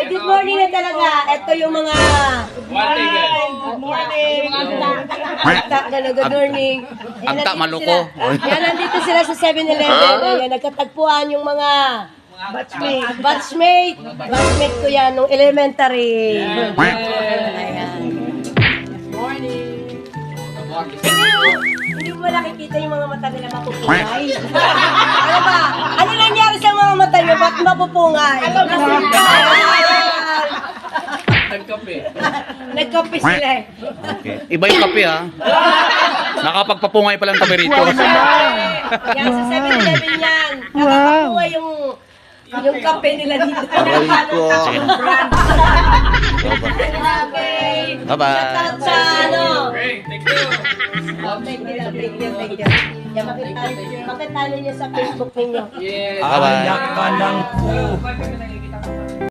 Okay, good morning na talaga. Ito yung mga... Good morning. Good morning. Agta maluko. Yan, nandito sila sa 7-Eleven. Ayan, nagkatagpuan yung mga... Batchmate ko yan nung elementary. Ayan. Hindi mo nakikita yung mga mata nila mapupungay. Ano ba? Ano nangyari sa mga mata nyo? Ba't mapupungay? Nagkape sila eh. Okay. Iba yung kape ha. Nakapagpapungay palang kape rito. Yan sa 7-Eleven yan. Nakakapungay yung kape nila dito. Aray ko. Sige na. Okay. Bye-bye. Shout out sa ano. Thank you. Yan, makita nyo sa Facebook ninyo. Bye-bye.